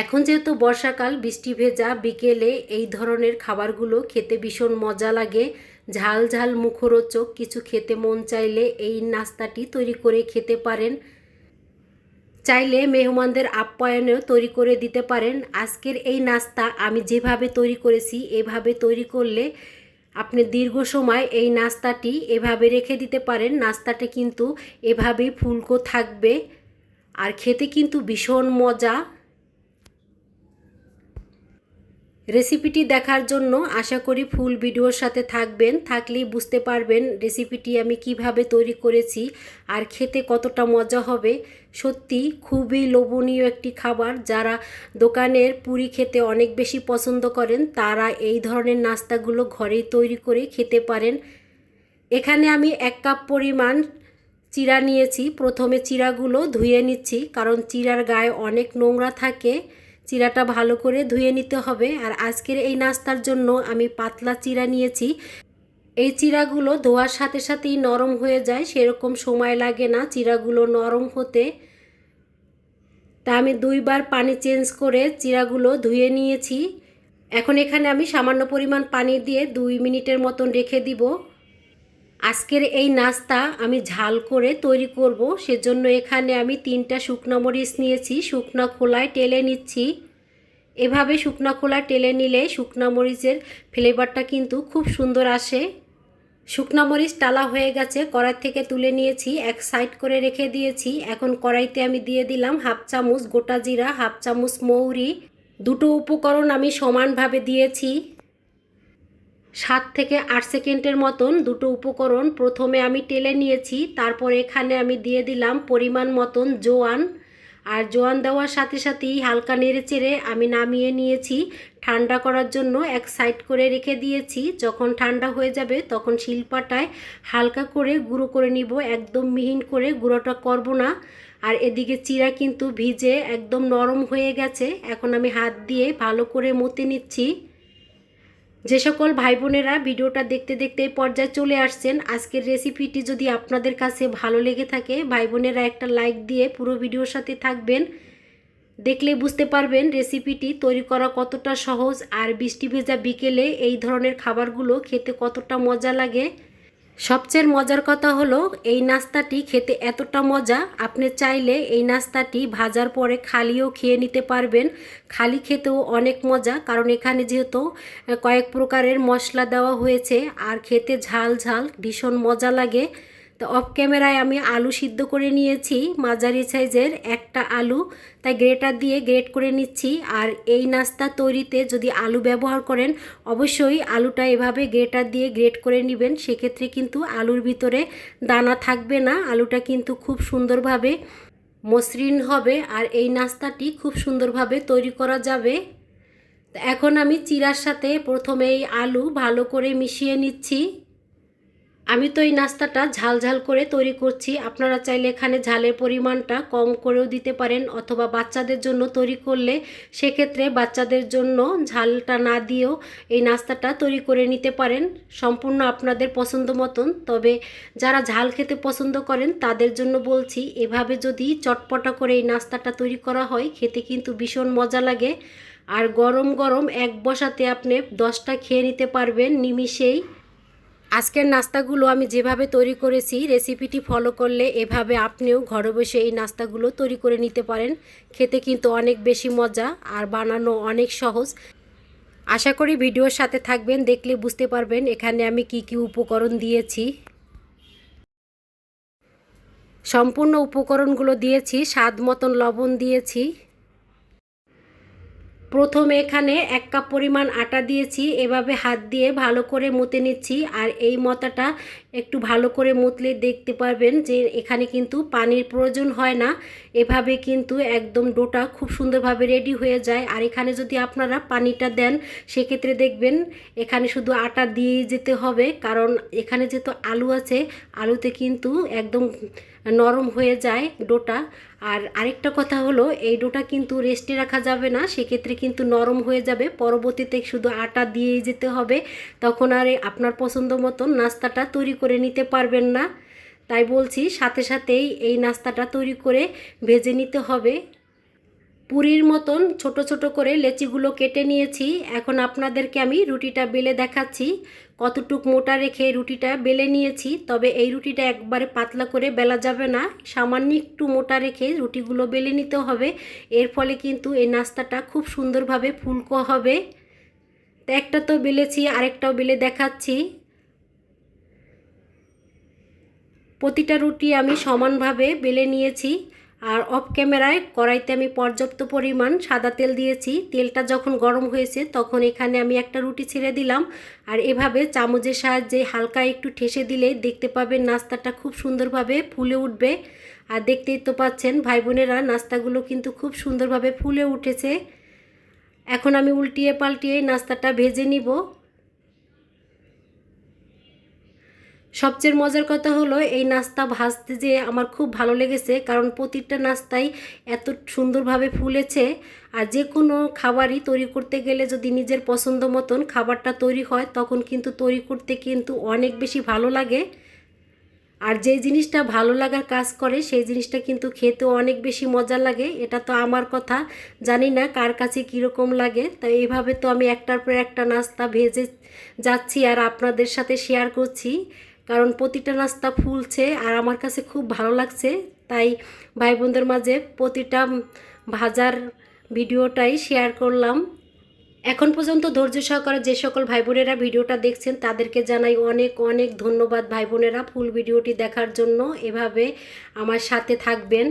এখন যেহেতু বর্ষাকাল, বৃষ্টি ভেজা বিকেলে এই ধরনের খাবারগুলো খেতে ভীষণ মজা লাগে। ঝাল ঝাল মুখরোচক কিছু খেতে মন চাইলে এই নাস্তাটি তৈরি করে খেতে পারেন। চাইলে মেহমানদের আপ্যায়নেও তৈরি করে দিতে পারেন। আজকের এই নাস্তা আমি যেভাবে তৈরি করেছি, এভাবে তৈরি করলে আপনি দীর্ঘ সময় এই নাস্তাটি এভাবে রেখে দিতে পারেন। নাস্তাটা কিন্তু এভাবেই ফুলকো থাকবে আর খেতে কিন্তু ভীষণ মজা। রেসিপিটি দেখার জন্য আশা করি ফুল ভিডিওর সাথে থাকবেন, থাকলেই বুঝতে পারবেন রেসিপিটি আমি কিভাবে তৈরি করেছি আর খেতে কতটা মজা হবে। সত্যি খুবই লোভনীয় একটি খাবার। যারা দোকানের পুরি খেতে অনেক বেশি পছন্দ করেন তারা এই ধরনের নাস্তাগুলো ঘরেই তৈরি করে খেতে পারেন। এখানে আমি 1 কাপ পরিমাণ চিড়া নিয়েছি। প্রথমে চিড়াগুলো ধুয়ে নিচ্ছি, কারণ চিড়ার গায়ে অনেক নোংরা থাকে। চিড়াটা ভালো করে ধুয়ে নিতে হবে। আর আজকের এই নাস্তার জন্য আমি পাতলা চিড়া নিয়েছি। এই চিড়াগুলো ধোয়ার সাথে সাথেই নরম হয়ে যায়, সেরকম সময় লাগে না চিড়াগুলো নরম হতে। তা আমি 2 বার পানি চেঞ্জ করে চিড়াগুলো ধুয়ে নিয়েছি। এখন এখানে আমি সামান্য পরিমাণ পানি দিয়ে 2 মিনিটের মতন রেখে দিব। আজকের এই নাস্তা আমি ঝাল করে তৈরি করব, সেজন্য এখানে আমি 3টা শুকনো মরিচ নিয়েছি। শুকনো খোলায় টেলে নিচ্ছি। এভাবে শুকনো খোলায় টেলে নিলে শুকনো মরিচের ফ্লেভারটা কিন্তু খুব সুন্দর আসে। শুকনো মরিচ টালা হয়ে গেছে, কড়াই থেকে তুলে নিয়েছি, এক সাইড করে রেখে দিয়েছি। এখন কড়াইতে আমি দিয়ে দিলাম 1/2 চামচ গোটা জিরা, 1/2 চামচ মৌরি। দুটো উপকরণ আমি সমানভাবে দিয়েছি। 7 থেকে 8 সেকেন্ডের মতন দুটো উপকরণ প্রথমে আমি টেলে নিয়েছি। তারপর এখানে আমি দিয়ে দিলাম পরিমাণ মতন জোয়ান। আর জোয়ান দেওয়ার সাথে সাথেই হালকা নেড়েচেড়ে আমি নামিয়ে নিয়েছি। ঠান্ডা করার জন্য এক সাইড করে রেখে দিয়েছি। যখন ঠান্ডা হয়ে যাবে তখন শিলপাটায় হালকা করে গুঁড়ো করে নিব, একদম মিহিন করে গুঁড়োটা করব না। আর এদিকে চিড়া কিন্তু ভিজে একদম নরম হয়ে গেছে। এখন আমি হাত দিয়ে ভালো করে মতে নিচ্ছি। যে সকল ভাই বোনেরা ভিডিওটা দেখতে দেখতে এই পর্যায়ে চলে আসছেন, আজকের রেসিপিটি যদি আপনাদের কাছে ভালো লেগে থাকে ভাই বোনেরা একটা লাইক দিয়ে পুরো ভিডিওর সাথে থাকবেন। দেখলে বুঝতে পারবেন রেসিপিটি তৈরি করা কতটা সহজ আর বৃষ্টি ভেজা বিকেলে এই ধরনের খাবারগুলো খেতে কতটা মজা লাগে। সবচেয়ে মজার কথা হলো এই নাস্তাটি খেতে এতটা মজা, আপনি চাইলে এই নাস্তাটি ভাজার পরে খালিও খেয়ে নিতে পারবেন। খালি খেতেও অনেক মজা, কারণ এখানে যেহেতু কয়েক প্রকারের মশলা দেওয়া হয়েছে আর খেতে ঝাল ঝাল ভীষণ মজা লাগে। তো অফ ক্যামেরায় আমি আলু সিদ্ধ করে নিয়েছি, মাঝারি সাইজের একটা আলু, তাই গ্রেটার দিয়ে গ্রেট করে নিচ্ছি। আর এই নাস্তা তৈরিতে যদি আলু ব্যবহার করেন অবশ্যই আলুটা এভাবে গ্রেটার দিয়ে গ্রেট করে নেবেন, সেক্ষেত্রে কিন্তু আলুর ভিতরে দানা থাকবে না। আলুটা কিন্তু খুব সুন্দরভাবে মসৃণ হবে আর এই নাস্তাটি খুব সুন্দরভাবে তৈরি করা যাবে। এখন আমি চিড়ার সাথে প্রথমে এই আলু ভালো করে মিশিয়ে নিচ্ছি। আমি তো এই নাস্তাটা ঝাল ঝাল করে তৈরি করছি, আপনারা চাইলে এখানে ঝালের পরিমাণটা কম করেও দিতে পারেন, অথবা বাচ্চাদের জন্য তৈরি করলে সেক্ষেত্রে বাচ্চাদের জন্য ঝালটা না দিয়েও এই নাস্তাটা তৈরি করে নিতে পারেন। সম্পূর্ণ আপনাদের পছন্দ মতন। তবে যারা ঝাল খেতে পছন্দ করেন তাদের জন্য বলছি, এভাবে যদি চটপটা করে এই নাস্তাটা তৈরি করা হয় খেতে কিন্তু ভীষণ মজা লাগে। আর গরম গরম এক বসাতে আপনি 10টা খেয়ে নিতে পারবেন নিমিষেই। আজকের নাস্তাগুলো আমি যেভাবে তৈরি করেছি রেসিপিটি ফলো করলে এভাবে আপনিও ঘরে বসে এই নাস্তাগুলো তৈরি করে নিতে পারেন। খেতে কিন্তু অনেক বেশি মজা আর বানানো অনেক সহজ। আশা করি ভিডিওর সাথে থাকবেন, দেখলে বুঝতে পারবেন এখানে আমি কি কি উপকরণ দিয়েছি। সম্পূর্ণ উপকরণগুলো দিয়েছি, স্বাদ মতন লবণ দিয়েছি। প্রথমে এখানে 1 কাপ পরিমাণ আটা দিয়েছি, এভাবে হাত দিয়ে ভালো করে মতে নিচ্ছি। আর এই মতাটা একটু ভালো করে মতলে দেখতে পারবেন যে এখানে কিন্তু পানির প্রয়োজন হয় না। এভাবে কিন্তু একদম ডোটা খুব সুন্দরভাবে রেডি হয়ে যায়। আর এখানে যদি আপনারা পানিটা দেন সেক্ষেত্রে দেখবেন এখানে শুধু আটা দিয়েই যেতে হবে, কারণ এখানে যেহেতু আলু আছে আলুতে কিন্তু একদম নরম হয়ে যায় ডোটা। আর আরেকটা কথা হলো এই ডোটা কিন্তু রেস্টে রাখা যাবে না, সেক্ষেত্রে কিন্তু নরম হয়ে যাবে। পরবর্তীতে শুধু আটা দিয়েই যেতে হবে, তখন আর আপনার পছন্দ মতন নাস্তাটা তৈরি করে নিতে পারবেন না। তাই বলছি সাথে সাথেই এই নাস্তাটা তৈরি করে ভেজে নিতে হবে। পুরির মতন ছোট ছোট করে লেচিগুলো কেটে নিয়েছি। এখন আপনাদেরকে আমি রুটিটা বেলে দেখাচ্ছি কতটুক মোটা রেখে রুটিটা বেলে নিয়েছি। তবে এই রুটিটা একবারে পাতলা করে বেলা যাবে না, সামান্য একটু মোটা রেখে রুটিগুলো বেলে নিতে হবে। এর ফলে কিন্তু এই নাস্তাটা খুব সুন্দরভাবে ফুলকো হবে। তো একটা তো বেলেছি, আরেকটাও বেলে দেখাচ্ছি। প্রতিটা রুটি আমি সমানভাবে বেলে নিয়েছি। আর অফ ক্যামেরায় কড়াইতে আমি পর্যাপ্ত পরিমাণ সাদা তেল দিয়েছি। তেলটা যখন গরম হয়েছে তখন এখানে আমি একটা রুটি ছেড়ে দিলাম। আর এভাবে চামচের সাহায্যে হালকা একটু ঠেসে দিলে দেখতে পাবেন নাস্তাটা খুব সুন্দরভাবে ফুলে উঠবে। আর দেখতেই তো পাচ্ছেন ভাই বোনেরা, নাস্তাগুলো কিন্তু খুব সুন্দরভাবে ফুলে উঠেছে। এখন আমি উল্টিয়ে পাল্টিয়ে নাস্তাটা ভেজে নিব। সবচেয়ে মজার কথা হলো এই নাস্তা ভাজতে যে আমার খুব ভালো লেগেছে, কারণ প্রতিটা নাস্তাই এত সুন্দরভাবে ফুলেছে। আর যে কোনো খাবারই তৈরি করতে গেলে যদি নিজের পছন্দ মতন খাবারটা তৈরি হয় তখন কিন্তু তৈরি করতে কিন্তু অনেক বেশি ভালো লাগে। আর যে জিনিসটা ভালো লাগার কাজ করে সেই জিনিসটা কিন্তু খেতেও অনেক বেশি মজা লাগে। এটা তো আমার কথা, জানি না কার কাছে কীরকম লাগে। তাই এইভাবে তো আমি একটার পর একটা নাস্তা ভেজে যাচ্ছি আর আপনাদের সাথে শেয়ার করছি, কারণ প্রতিটা নাস্তা ফুলছে আর আমার কাছে খুব ভালো লাগছে। তাই ভাই বোনদের মাঝে প্রতিটা ভাজার ভিডিওটাই শেয়ার করলাম। এখন পর্যন্ত ধৈর্য সহকারে যে সকল ভাই বোনেরা ভিডিওটা দেখছেন তাদেরকে জানাই অনেক অনেক ধন্যবাদ। ভাই বোনেরা ফুল ভিডিওটি দেখার জন্য এভাবে আমার সাথে থাকবেন।